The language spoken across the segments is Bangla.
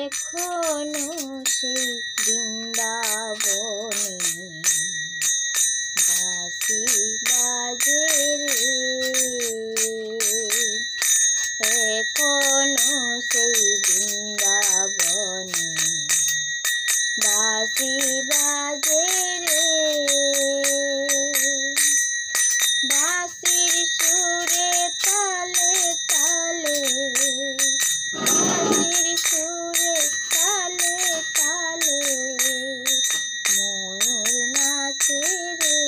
এখনো সেই বৃন্দাবনে বাঁশি বাজে রে, এখনো সেই বৃন্দাবনে বাঁশি বাজে রে। বাঁশির সুরে তালে তালে, বাঁশির সুরে তালে তালে ময়ূর নাচে রে,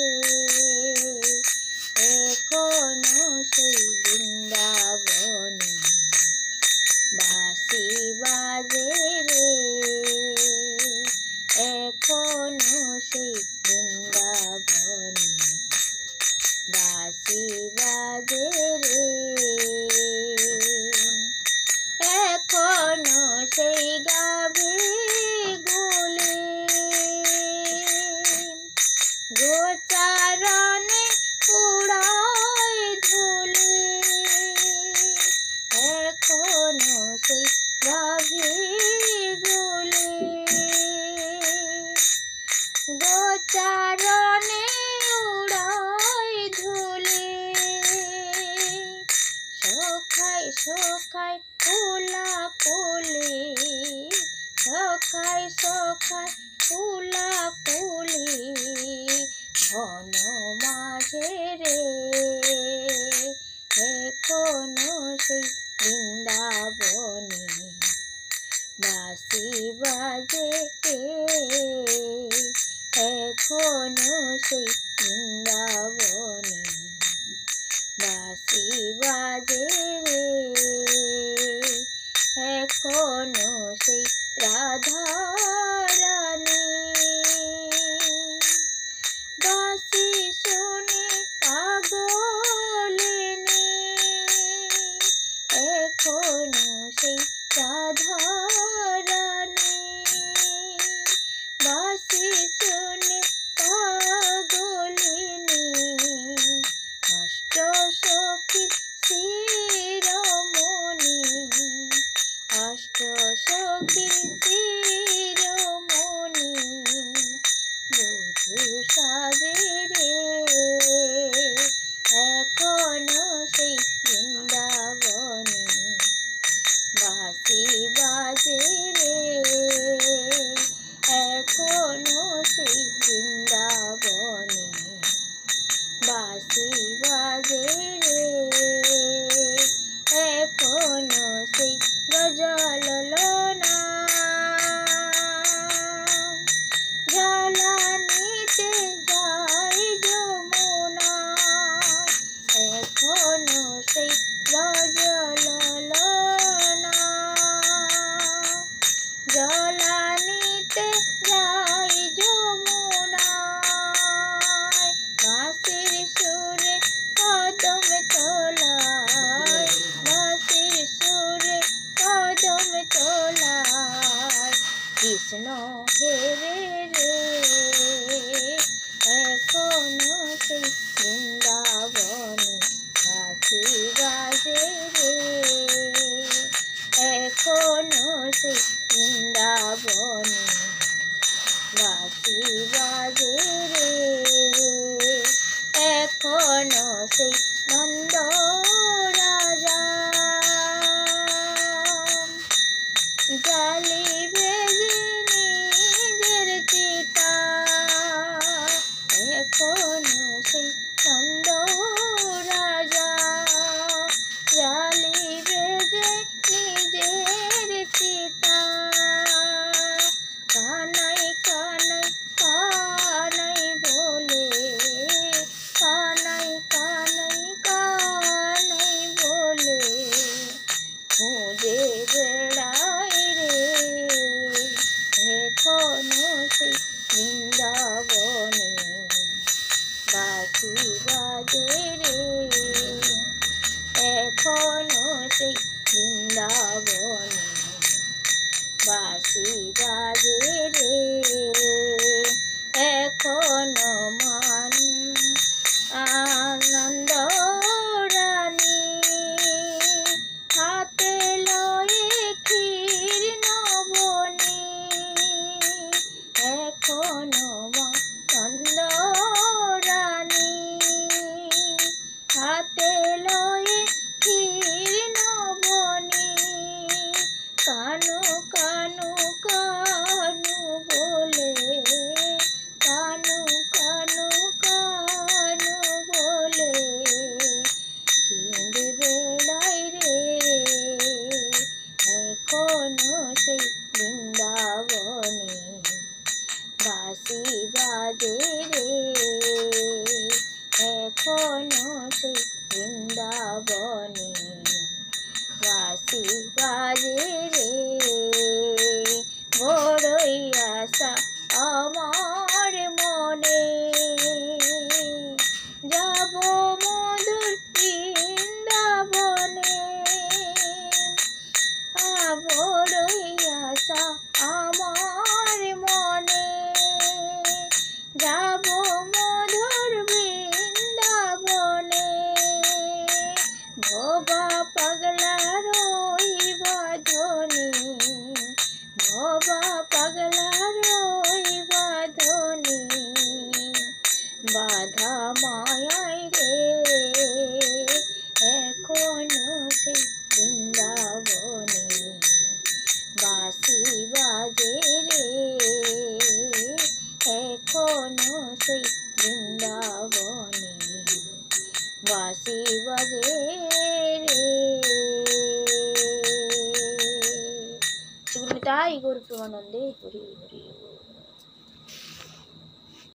এখনো সেই বৃন্দাবনে বাঁশি বাজে রে, এখনো সেই বৃন্দাবনে বাঁশি বাজে রে। এখনো সেই গাভী গুলি গোচারণে উড়ায় ধুলি, এখনো সেই গাভী গুলি গোচারণে উড়ায় ধুলি। সখায় সখায় ফুলা ফুলি, সখায় সখায় ফুলা ফুলি ঘন মাঝে রে, এখনো সেই বৃন্দাবনে বাঁশি বাজে রে, এখনো সেই বৃন্দাবনে বাঁশি বাজে রে, এখনো সেই রাধা রানী বাঁশি শুনে পাগলিনী, এখনো সেই রাধা রানী বাঁশি শুনে পাগলিনী। অষ্ট সখীর শিরোমণি, অষ্ট সখীর শিরোমণি বধূ সাজে রে, এখনো সেই বৃন্দাবনে বাঁশি বাজে রে, এখনো সেই বৃন্দাবনে বাঁশি বাজে রে, এখনো সেই গজল লোনা জ্বালানিতে যায় যমুনা, এখনো সেই গজল লোনা জ্বালানিতে যায় যমুনা। বাঁশির সুরে কদম তোলায়, বাঁশির সুরে কদম তোলায় কৃষ্ণ হেরে রে, এখনো সেই বৃন্দাবনে বাঁশি বাজে রে, এখনো সেই বৃন্দাবনে বাঁশি বাজে রে, এখনো সেই নন্দ রাজা জ্বালিবে নিজের চিতা, এখনো সেই নন্দ রাজা জ্বালিবে যে নিজের চিতা। কানাই কানাই কানাই বলে, কানাই কানাই কানাই বলে খুঁজে বেড়াই রে, এখনো সেই বৃন্দাবনে বাঁশি বাজে রে, এখনো সেই বৃন্দাবনে বাঁশি বাজে রে, এখনো মান আনন্দ রানী হাতে লয়ে ক্ষীর নব এখনো সেই বৃন্দাবনে বাঁশি বাজে রে, এখনো সেই বৃন্দাবনে বাঁশি বাজে রে। বড়ই আশা আমার মনে, যাব মধুর বৃন্দাবনে। বড়ই আশা আমার মনে, যাব মধুর বৃন্দাবনে। ভবা পাগলার ওই বাঁধনে, ভবা পাগলার ওই বাঁধনে বাধা মায়ায় রে, এখনো সেই বৃন্দাবনে বাঁশি বাজে রে, এখনো সেই বৃন্দাবনে বাঁশি বাজে রে। শ্রী গুরু নিতাই গৌর প্রেমানন্দে হরি।